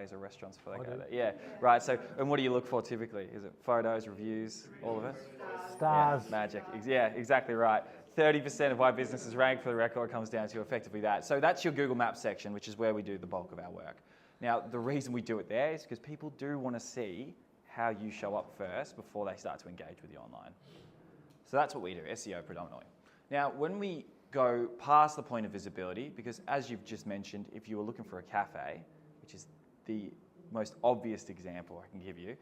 cafes or restaurants before they go there. Yeah, right. So, and what do you look for typically? Is it photos, reviews, all of it? Stars. Yeah, magic. Yeah, exactly right. 30% of why businesses rank, for the record, comes down to effectively that. So that's your Google Maps section, which is where we do the bulk of our work. Now, the reason we do it there is because people do want to see how you show up first before they start to engage with you online. So that's what we do, SEO predominantly. Now, when we go past the point of visibility, because as you've just mentioned, if you were looking for a cafe, which is the most obvious example I can give you,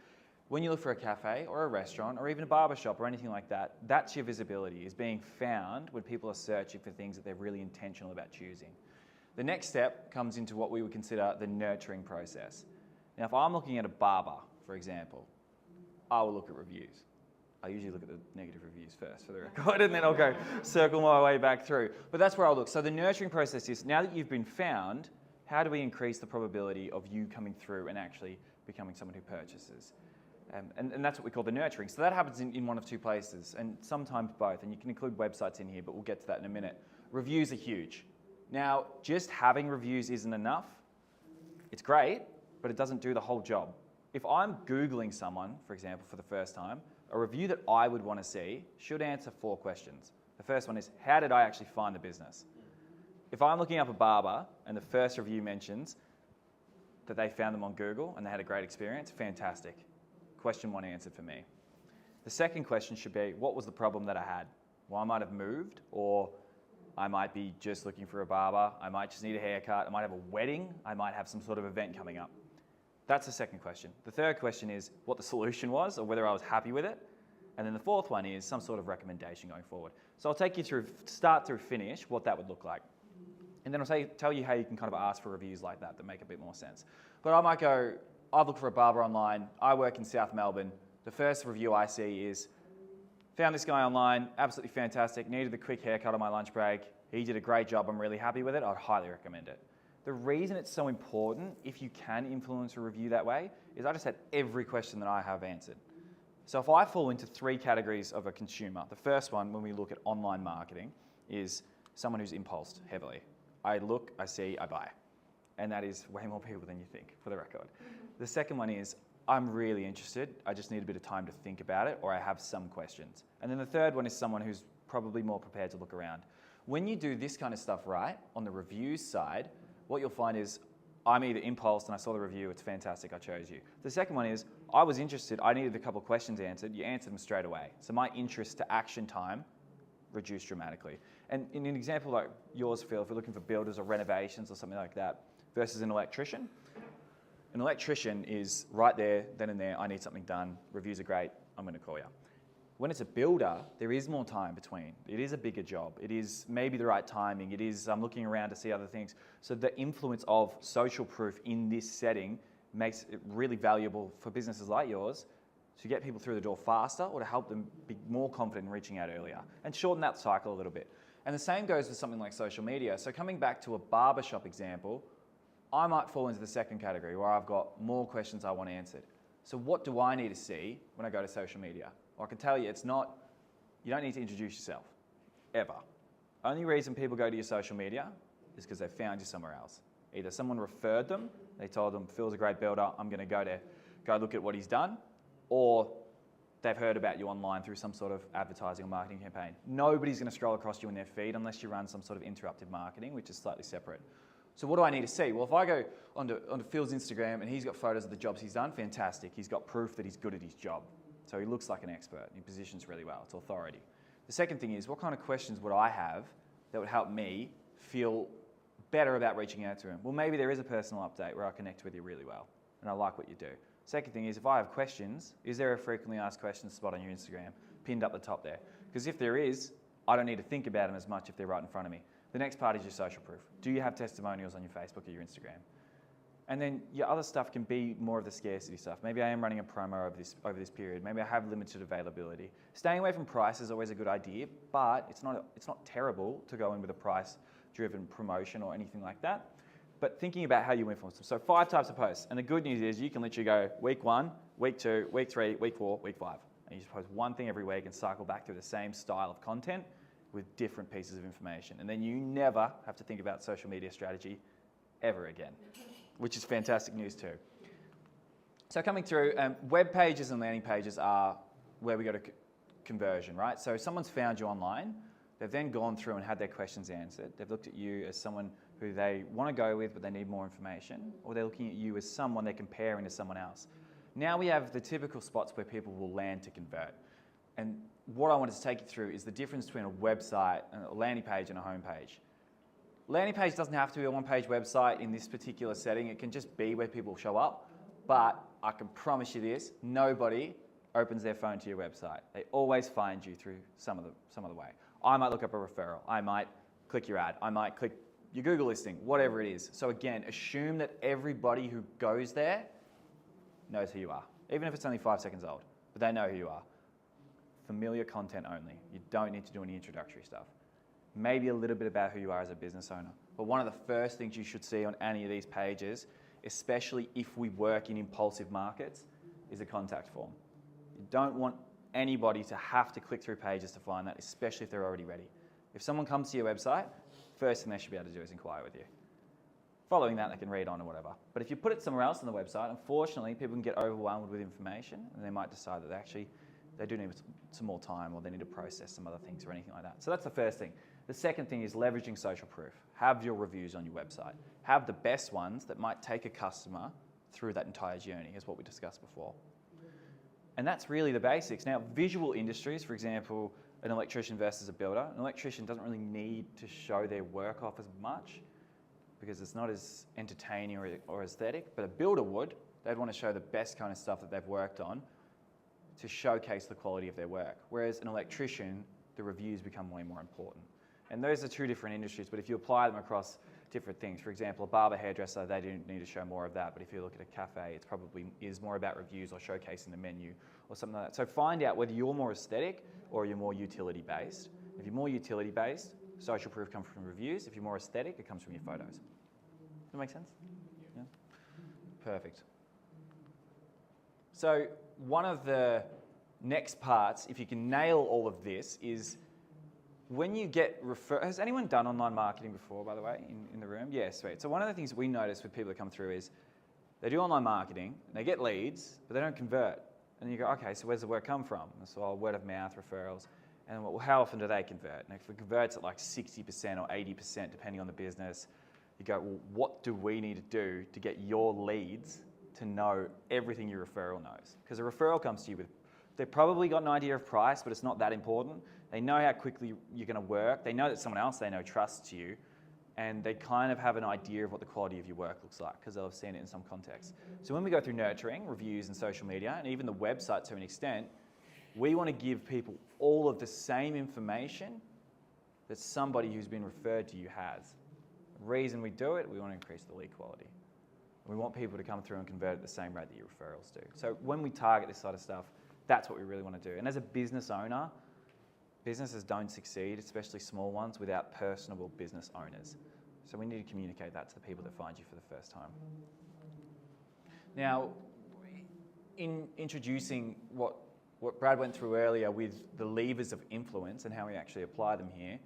when you look for a cafe or a restaurant or even a barbershop or anything like that, that's your visibility, is being found when people are searching for things that they're really intentional about choosing. The next step comes into what we would consider the nurturing process. Now, if I'm looking at a barber, for example, I will look at reviews. I usually look at the negative reviews first for the record, and then I'll go circle my way back through. But that's where I'll look. So the nurturing process is, now that you've been found, how do we increase the probability of you coming through and actually becoming someone who purchases? And that's what we call the nurturing. So that happens in one of two places, and sometimes both. And you can include websites in here, but we'll get to that in a minute. Reviews are huge. Now, just having reviews isn't enough. It's great, but it doesn't do the whole job. If I'm Googling someone, for example, for the first time, a review that I would want to see should answer 4 questions. The first one is, how did I actually find the business? If I'm looking up a barber and the first review mentions that they found them on Google and they had a great experience, fantastic. Question 1 answered for me. The second question should be, what was the problem that I had? Well, I might have moved, or I might be just looking for a barber. I might just need a haircut. I might have a wedding. I might have some sort of event coming up. That's the second question. The third question is what the solution was, or whether I was happy with it. And then the fourth one is some sort of recommendation going forward. So I'll take you through start through finish what that would look like. And then I'll tell you how you can kind of ask for reviews like that make a bit more sense. But I might go, I've looked for a barber online. I work in South Melbourne. The first review I see is, found this guy online, absolutely fantastic, needed a quick haircut on my lunch break. He did a great job, I'm really happy with it. I'd highly recommend it. The reason it's so important, if you can influence a review that way, is I just had every question that I have answered. So if I fall into 3 categories of a consumer, the first one, when we look at online marketing, is someone who's impulsed heavily. I look, I see, I buy. And that is way more people than you think, for the record. The second one is, I'm really interested, I just need a bit of time to think about it, or I have some questions. And then the third one is someone who's probably more prepared to look around. When you do this kind of stuff right, on the reviews side, what you'll find is, I'm either impulsed and I saw the review, it's fantastic, I chose you. The second one is, I was interested, I needed a couple of questions answered, you answered them straight away. So my interest to action time reduced dramatically. And in an example like yours, Phil, if you're looking for builders or renovations or something like that, versus an electrician is right there, then and there, I need something done, reviews are great, I'm going to call you. When it's a builder, there is more time between. It is a bigger job. It is maybe the right timing. It is, I'm looking around to see other things. So the influence of social proof in this setting makes it really valuable for businesses like yours to get people through the door faster or to help them be more confident in reaching out earlier and shorten that cycle a little bit. And the same goes with something like social media. So coming back to a barbershop example, I might fall into the second category where I've got more questions I want answered. So what do I need to see when I go to social media? Well, I can tell you it's not, you don't need to introduce yourself, ever. Only reason people go to your social media is because they found you somewhere else. Either someone referred them, they told them, Phil's a great builder, I'm going to go look at what he's done, or they've heard about you online through some sort of advertising or marketing campaign. Nobody's going to scroll across you in their feed unless you run some sort of interrupted marketing, which is slightly separate. So what do I need to see? Well, if I go onto Phil's Instagram and he's got photos of the jobs he's done, fantastic. He's got proof that he's good at his job. So he looks like an expert. He positions really well. It's authority. The second thing is, what kind of questions would I have that would help me feel better about reaching out to him? Well, maybe there is a personal update where I connect with you really well and I like what you do. Second thing is, if I have questions, is there a frequently asked questions spot on your Instagram pinned up the top there? Because if there is, I don't need to think about them as much if they're right in front of me. The next part is your social proof. Do you have testimonials on your Facebook or your Instagram? And then your other stuff can be more of the scarcity stuff. Maybe I am running a promo over this period. Maybe I have limited availability. Staying away from price is always a good idea, but it's not terrible to go in with a price-driven promotion or anything like that. But thinking about how you influence them. So 5 types of posts. And the good news is you can literally go week 1, week 2, week 3, week 4, week 5. And you just post one thing every week and cycle back through the same style of content with different pieces of information. And then you never have to think about social media strategy ever again. which is fantastic news too. So coming through, web pages and landing pages are where we go to conversion, right? So someone's found you online, they've then gone through and had their questions answered. They've looked at you as someone who they want to go with, but they need more information, or they're looking at you as someone they're comparing to someone else. Now we have the typical spots where people will land to convert. And what I wanted to take you through is the difference between a website, a landing page, and a home page. Landing page doesn't have to be a one-page website in this particular setting. It can just be where people show up. But I can promise you this, nobody opens their phone to your website. They always find you through some other way. I might look up a referral. I might click your ad. I might click your Google listing, whatever it is. So again, assume that everybody who goes there knows who you are, even if it's only 5 seconds old, but they know who you are. Familiar content only. You don't need to do any introductory stuff. Maybe a little bit about who you are as a business owner. But one of the first things you should see on any of these pages, especially if we work in impulsive markets, is a contact form. You don't want anybody to have to click through pages to find that, especially if they're already ready. If someone comes to your website, first thing they should be able to do is inquire with you. Following that, they can read on or whatever. But if you put it somewhere else on the website, unfortunately, people can get overwhelmed with information and they might decide that they do need some more time, or they need to process some other things or anything like that. So that's the first thing. The second thing is leveraging social proof. Have your reviews on your website. Have the best ones that might take a customer through that entire journey, is what we discussed before. And that's really the basics. Now, visual industries, for example, an electrician versus a builder. An electrician doesn't really need to show their work off as much because it's not as entertaining or aesthetic, but a builder would. They'd want to show the best kind of stuff that they've worked on to showcase the quality of their work. Whereas an electrician, the reviews become way more important. And those are two different industries, but if you apply them across different things, for example, a barber, hairdresser, they do need to show more of that, but if you look at a cafe, it probably is more about reviews or showcasing the menu or something like that. So find out whether you're more aesthetic or you're more utility-based. If you're more utility-based, social proof comes from reviews. If you're more aesthetic, it comes from your photos. Does that make sense? Yeah? Perfect. So one of the next parts, if you can nail all of this, is when you get has anyone done online marketing before, by the way, in the room? Yeah, sweet. So one of the things that we notice with people that come through is they do online marketing, and they get leads, but they don't convert. And you go, okay, so where's the work come from? And so word of mouth, referrals. And well, how often do they convert? And if it converts at like 60% or 80%, depending on the business, you go, well, what do we need to do to get your leads to know everything your referral knows? Because a referral comes to you with, they've probably got an idea of price, but it's not that important. They know how quickly you're going to work. They know that someone else they know trusts you. And they kind of have an idea of what the quality of your work looks like because they'll have seen it in some context. So when we go through nurturing, reviews and social media, and even the website to an extent, we want to give people all of the same information that somebody who's been referred to you has. The reason we do it, we want to increase the lead quality. We want people to come through and convert at the same rate that your referrals do. So when we target this sort of stuff, that's what we really want to do. And as a business owner, businesses don't succeed, especially small ones, without personable business owners. So we need to communicate that to the people that find you for the first time. Now, in introducing what Brad went through earlier with the levers of influence and how we actually apply them here,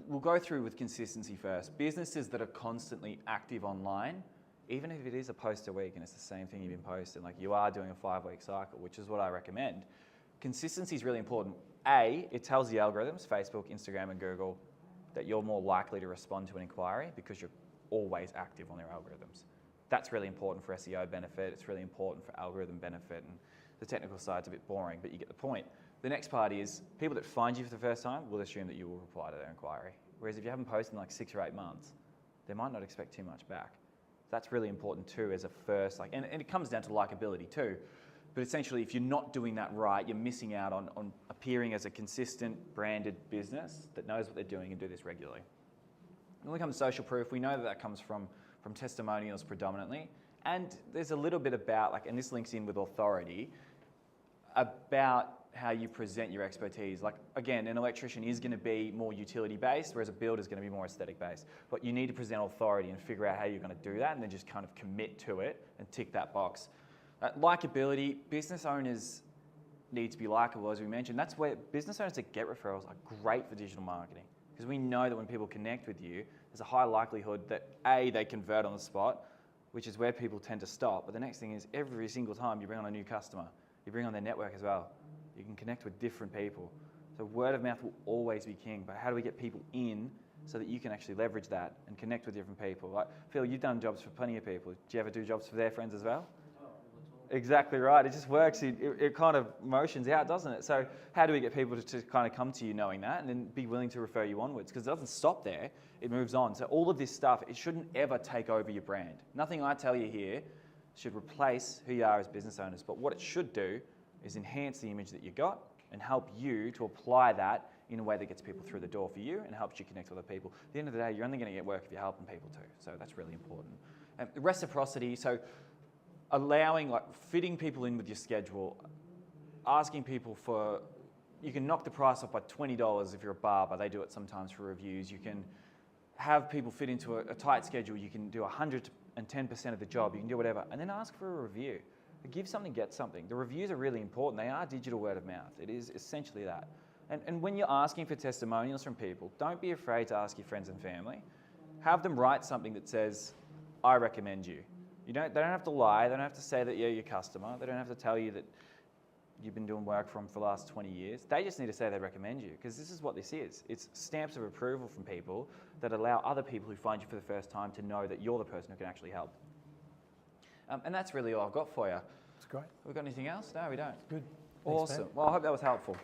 we'll go through with consistency first. Businesses that are constantly active online, even if it is a post a week and it's the same thing you've been posting, like you are doing a 5-week cycle, which is what I recommend, consistency is really important. A, it tells the algorithms, Facebook, Instagram, and Google, that you're more likely to respond to an inquiry because you're always active on their algorithms. That's really important for SEO benefit. It's really important for algorithm benefit. And the technical side's a bit boring, but you get the point. The next part is people that find you for the first time will assume that you will reply to their inquiry. Whereas if you haven't posted in like 6 or 8 months, they might not expect too much back. That's really important too as a first, and it comes down to likability too. But essentially, if you're not doing that right, you're missing out on appearing as a consistent, branded business that knows what they're doing and do this regularly. When we come to social proof, we know that comes from testimonials predominantly. And there's a little bit about, and this links in with authority, about how you present your expertise. Like, again, an electrician is going to be more utility-based, whereas a builder is going to be more aesthetic-based. But you need to present authority and figure out how you're going to do that and then just kind of commit to it and tick that box. Likability, business owners need to be likable, as we mentioned. That's where business owners that get referrals are great for digital marketing because we know that when people connect with you, there's a high likelihood that A, they convert on the spot, which is where people tend to stop. But the next thing is every single time you bring on a new customer, you bring on their network as well. You can connect with different people. So word of mouth will always be king, but how do we get people in so that you can actually leverage that and connect with different people? Like, Phil, you've done jobs for plenty of people. Do you ever do jobs for their friends as well? Exactly right. It just works. It kind of motions out, doesn't it? So how do we get people to kind of come to you knowing that and then be willing to refer you onwards? Because it doesn't stop there. It moves on. So all of this stuff, it shouldn't ever take over your brand. Nothing I tell you here should replace who you are as business owners. But what it should do is enhance the image that you got and help you to apply that in a way that gets people through the door for you and helps you connect with other people. At the end of the day, you're only going to get work if you're helping people too. So that's really important. Reciprocity. So allowing, like, fitting people in with your schedule, asking people for, you can knock the price off by $20 if you're a barber. They do it sometimes for reviews. You can have people fit into a tight schedule. You can do 110% of the job. You can do whatever. And then ask for a review. Give something, get something. The reviews are really important. They are digital word of mouth. It is essentially that. And when you're asking for testimonials from people, don't be afraid to ask your friends and family. Have them write something that says, I recommend you. They don't have to lie. They don't have to say that you're your customer. They don't have to tell you that you've been doing work for them for the last 20 years. They just need to say they recommend you, because this is what this is. It's stamps of approval from people that allow other people who find you for the first time to know that you're the person who can actually help. And that's really all I've got for you. That's great. Have we got anything else? No, we don't. Good. Awesome. Thanks, well, I hope that was helpful.